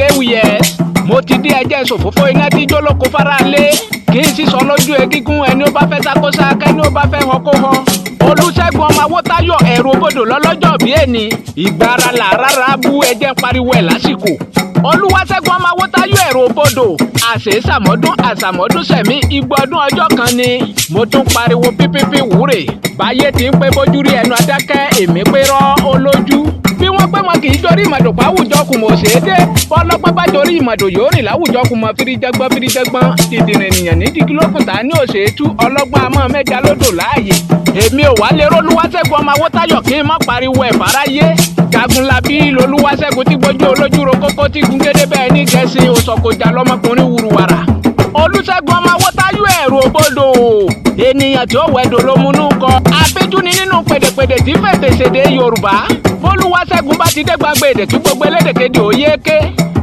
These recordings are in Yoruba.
léwìyẹ mo ti dé ẹjẹ́ sòfófó iná tí jólókò fara lé kì í sísọ lójú egígún ẹni ó bá fẹ́ sákósá kẹ́ni ó bá fẹ́ họ kó họ. Olúṣẹ́gun ọmọ Awótáyọ̀ ẹ̀rù òbodò lọ́lọ́jọ́ bí ẹni ìgbára làrára bú ẹjẹ́ ń pariwo ẹ̀ lásìkò. Olúwaṣẹ́gun ọmọ Awótáyọ̀ ẹ̀rù òbodò àṣàmọ́dún sẹ̀mí igbọdún ọjọ́ kan ni mo tún pariwo pípípí wúrè báyé ti ń pé bójú rí ẹnu adákẹ́ èmi pé rọ́ olójú. Bí wọ́n pé wọn kì í dorí ìmọ̀dò pàwùjọ kù mọ̀ ṣèédé bọ́lọ́pẹ́ bá dorí ìmọ̀dò yóò rìn láwùjọ kù mọ̀ fìríjẹgbọ́n dìdìrín ènìyàn ní dìgílókùtà ní òṣèétú ọlọ́gbọ́n amọ́ mẹ́ja lódò láàyè. Èmi ò wá lérò Olúwaṣẹ́gun ọmọ Awótáyọ̀ kí n má pariwo ẹ̀ fáráyé. Jagunlabi lolúwaṣẹ́gun tí gbójú olójú ro kókó tí gun gédé bẹ́ẹ̀ ní gẹ̀ẹ́sì òṣọ̀kọjà lọ́mọkùnrin wùrùwàrà. Olúṣẹ́gun ọmọ Awótáyọ̀ ẹ̀rù òbodò ènìyàn tí ó wẹ̀dò ló múnú kọ abéjú ni nínú pèdèpèdè tí fètè ṣèdè Yorùbá. Olúwaṣẹ́gun bá ti dé gbàgbé èdè kí gbogbo elédèkéde òye ké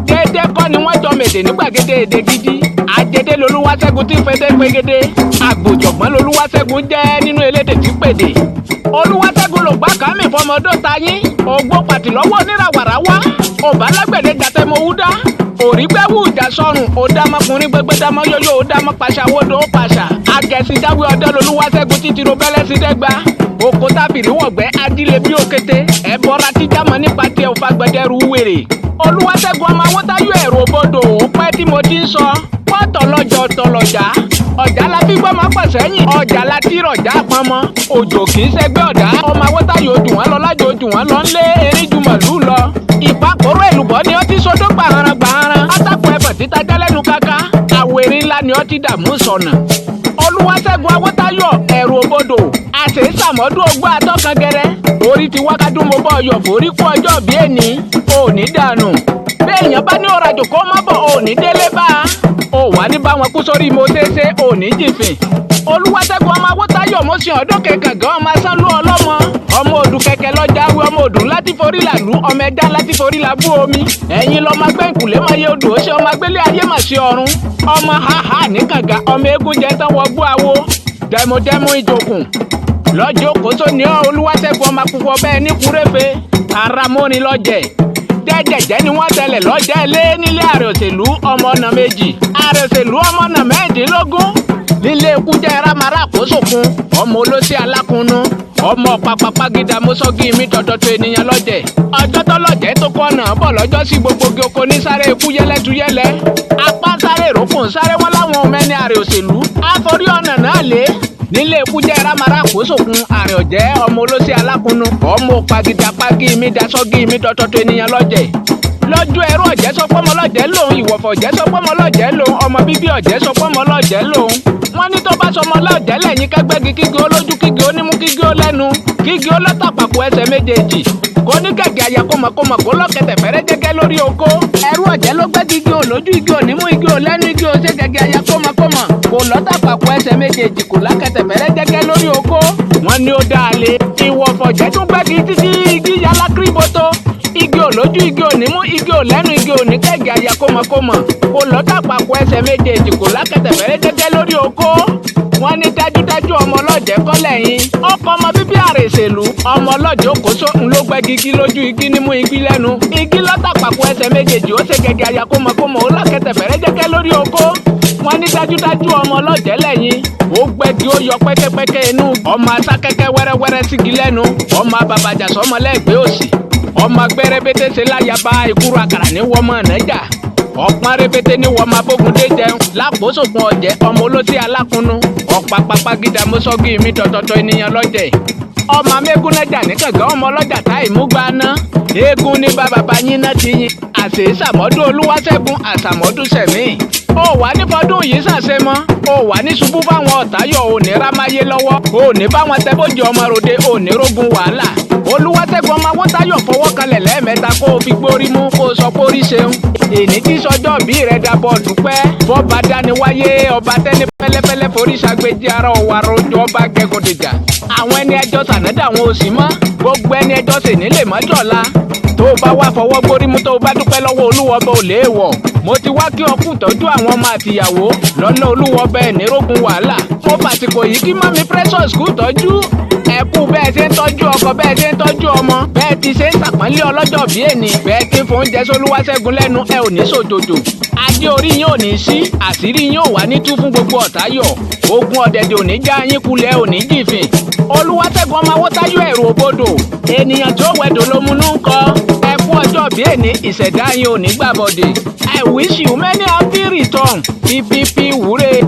déédéé kọ́ ni wọ́n jọ mèdè ní gbàgede èdè gidi. Àjẹdé lolúwaṣẹ́gun tí fẹ́tẹ́ pégede àgbòjọ̀gbọ́n lolúwaṣẹ́gun jẹ́ nínú elédè tí pèdè. Olúwaṣẹ́gun ló gbá kàmí fọmọdún tayín ògbó pàtì lọ́wọ́ oníràwàràwá òbálágbẹ̀dẹ jàtẹ̀mọ̀wúdá òrígbẹ́wù ìjà sọ̀rùn òdàmọkùnrin gbẹgbẹdàmọ yóyó òdàmọ pàṣàwọdọ pàṣà agẹ̀sìnjáwé ọdẹ lolúwaṣẹ́gun títí ro bẹ́lẹ́ sí dẹ́gba oko tábìrì wọ̀gbẹ́ ajílẹ̀ bí òkété ẹ̀bọra tíjàmọ́ nípa tiẹ̀ òfa gbẹdẹ́rù wèrè. Olúwaṣẹ́gun ọmọ Awótáyọ̀ ẹ̀rù òbodò ó pẹ́ tí mo ti ń sọ wọ́n tọ̀lọ́jọ́ tọ̀lọ́jà ọ̀jà la fi gbọ́mọ pọ̀ sẹ́yìn ọjà la ti rọ̀jà pọnmọ́ òjò kì í ṣẹgbẹ́ ọ̀dà ọmọ Awótáyọ̀ ojú wọn lọ lájò ojú wọn lọ ńlé erin ju màlúù lọ. Ìpàkóró èlùbọ́ ni ó ti sodó gbàhàràn átákùn ẹ̀fọ̀ títa jálẹ́nu káká àwèrè ńlá ni ó ti dààmú sọ̀nà. Olúwaṣẹ́gun Awótáyọ̀ ẹ̀rù òbodò àṣèṣàmọ́dún ogbó atọ́kan gẹrẹ orí ti wákàtún mo bọ́ ọyọ̀ forí kú ọjọ́ bí èní òní dànù béèyàn bá ní òrajò kó má bọ̀ òní délé bá a ò wá ní bá wọn kú sórí mo ṣeéṣe òní jìnfìn. Olúwaṣẹ́gun ọmọ Awótáyọ̀ mo ṣe ọdún kẹkàngán ọmọ asánlú ọlọ́mọ ọmọ òdù kẹ̀kẹ́ lọ́jàwé ọmọ òdù láti forí làlú ọmọ ẹja láti forí làbú omi ẹ̀yin lọ́mọ gbẹ̀ǹkùlé máa yẹ odò ó ṣe ọmọ agbélé ayé mà ṣe ọ̀run ọmọ haha ní kànga ọmọ eégún jẹ tán wọgbó awo dẹmudẹmu ìjòkùn lọ́jọ́ kóso ní Olúwaṣẹ́gun ọmọ akúfọ bẹ́ẹ̀ ní kúrẹ́fẹ́ aramóni lọ́jẹ̀ jẹ́jẹ̀jẹ́ ni wọ́n tẹ̀lé lọ́jẹ́ lé nílé ààrẹ òṣèlú ọmọ ọ̀nà méjì ààrẹ òṣèlú ọmọ ọ̀nà mẹ́ẹ̀ẹ́dínlógún nílé ikú jẹ́ ramara àkóṣòkun ọmọ olóṣè alákùnnú ọmọ pàpàpà gíga mọ́sọ́gì mi tọ̀tọ̀tọ̀ ènìyàn lọ́jẹ̀ ọjọ́ tó lọ́jẹ̀ tó kọ́ náà bọ̀ lọ́jọ́ sí gbogbo oko ní sáré ikú yẹlẹ́túyẹlẹ́ apá sáré ìrókùn sáré wọn láwọn ọmọ ẹni ààrẹ òṣèlú àforí ọ̀nà náà lé nílé ikú jẹ́ ramara àkóṣòkun ààrẹ ọ̀jẹ́ ọmọ olóṣè alákùnnú ọmọ pàgídàpágì mi dasọ́gì mi tọ̀tọ̀tọ̀ ènìyàn lọ́jẹ̀ lọ́jọ́ ẹ̀rọ ọ̀jẹ́ sọ pọ́mọ lọ́jẹ́ lòun ìwọ̀fọ̀ ọ̀jẹ́ sọ pọ́mọ lọ́jẹ́ lòun ọmọ bíbí ọ̀jẹ́ sọ pọ́mọ lọ́jẹ́ lòun wọ́n ní tó bá sọmọ lọ́jẹ́ lẹ́yìn kẹgbẹ́gi kígi olójú kígi onímú kígi olẹ́nu kígi olótàpàpọ̀ ẹsẹ̀ méjèèjì kò ní kẹ̀kẹ́ àyà kọmọkọmọ kó lọ́kẹ̀tẹ̀ fẹ́rẹ́ gẹ́gẹ́ lórí oko ẹ̀rú ọ̀jẹ́ ló gbẹ́gi igi olójú igi onímú igi olẹ́nu igi ose kẹ̀kẹ́ àyà kọmọkọmọ kò lọ́tàpàpọ̀ ẹsẹ̀ méjèèjì kò lákẹ̀tẹ̀ fẹ́rẹ́ gẹ́gẹ́ lórí oko wọ́n ní ó dáa lé ìwọ̀fọ̀ ọ̀jẹ́ tún gbẹ́gi títí igi yálà kíríbótó igi olójú igi onímú igi olẹ́nu igi oníkẹ̀kẹ́ àyà kọmọkọmọ kò lọ́tàpàpọ̀ ẹsẹ̀ méjèèjì kò lákẹ̀tẹ̀ fẹ́rẹ́ gẹ́gẹ́ lórí oko wọ́n ní dájúdájú ọmọ ọlọ́jẹ́ kọ́ lẹ́yìn ọkọ ọmọ bíbí ààrẹ ìṣèlú ọmọ ọlọ́jẹ́ òkóso ńlọgbẹ́gi igi lójú igi nímú igi lẹ́nu igi lọ́tàpàpọ̀ ẹsẹ̀ méjèèjì ó ṣe gẹ́gẹ́ àyà kọmọkọmọ ó lákẹ̀tẹ̀ fẹ́rẹ́ gẹ́gẹ́ lórí oko wọ́n ní dájúdájú ọmọ ọlọ́jẹ́ lẹ́yìn ó gbẹ́gi ó yọ pẹ́kẹ́pẹ́kẹ́ inú ọmọ asákẹ́kẹ́ wẹ́rẹ́wẹ́rẹ́ sígi lẹ́nu ọmọ abàbàjà sọmọ lẹ́gbẹ̀ẹ́ òsì ọmọ agbẹ́rẹ́bẹ́tẹ́ ṣe láyàbá ìkúrú àkàrà ní wọ́mọ nàjà ọ̀pọ̀n rẹpẹtẹ ní wọ́n máa bógundé jẹun lápòsòkun ọ̀jẹ́ ọmọ olóṣè alákùnnú ọ̀pá pápágídá mọ́sọ́gì mi tọ̀tọ̀tọ̀ ènìyàn lọ́jẹ̀ ọmọ amégún nájà ní kàngán ọmọ ọlọ́jà táì mú gbaná eégún ní bàbá yín náà ti yin àṣèṣàmọ́dún Olúwaṣẹ́gun àṣàmọ́dún sẹ̀mí ó wà ní fọdún yìí ṣàṣe mọ́ ó wà ní ṣubú fáwọn ọ̀táyọ̀ òní rámáyé lọ́wọ́ òní báwọn tẹ́bọ̀jì ọmọ ròde òní rógun wàhálà Olúwaṣẹ́gun ọmọ Awótáyọ̀ fọwọ́ kalẹ̀ lẹ́ẹ̀mẹ́ta kó o fi gbórí mú kó o sọ pé orí ṣeun èní tí sọjọ́ bí rẹ̀ dàbọ̀ dúpẹ́ bọ́ba dániwáyé ọba tẹ́ni pẹ́lẹ́pẹ́lẹ́ forí ṣàgbéjì ara ọ̀wà rojọ́ ọba gẹ́gọ́dẹ̀jà àwọn ẹni ẹjọ́ sànádà wọn ò sí mọ́ gbogbo ẹni ẹjọ́ sì nílé mọ́jọ́lá tó o bá wá fọwọ́ gbórí mú tó o bá dúpẹ́ lọ́wọ́ Olúwọba ò léèwọ̀ mo ti wá kí ọkùn tọ́jú àwọn ọmọ àtìyàwó lọ́nà Olúwọba ẹ̀ ní rógun wàhálà mo fàsìkò yìí kí mọ́mi Precious kú tọ́jú ẹ kú bẹ́ẹ̀ ṣe ń tọ́jú ọkọ bẹ́ẹ̀ ṣe ń tọ́jú ọmọ bẹ́ẹ̀ ti ṣe ń ṣàpọ́nlé ọlọ́jọ́ bí èní bẹ́ẹ̀ ti ń fún oúnjẹ sólúwàṣẹ́gun lẹ́nu ẹ ò ní sòjòjò adé orí yín ò ní sí àṣírí yín ò wá ní tú fún gbogbo ọ̀táyọ̀ ogun ọ̀dẹ̀dẹ̀ ò ní já yín kulẹ̀ ò ní jìfìn olúwaṣẹ́gun ọmọ awótáyọ̀ ẹ̀rù òbodò ènìyàn tí ó wẹ̀dọ̀ ló múnú ń kọ ẹ kú ọjọ́ bí èní ìṣẹ̀dá yín ò ní gbàbọ̀dẹ̀ I wish you many happy return ppp wúre.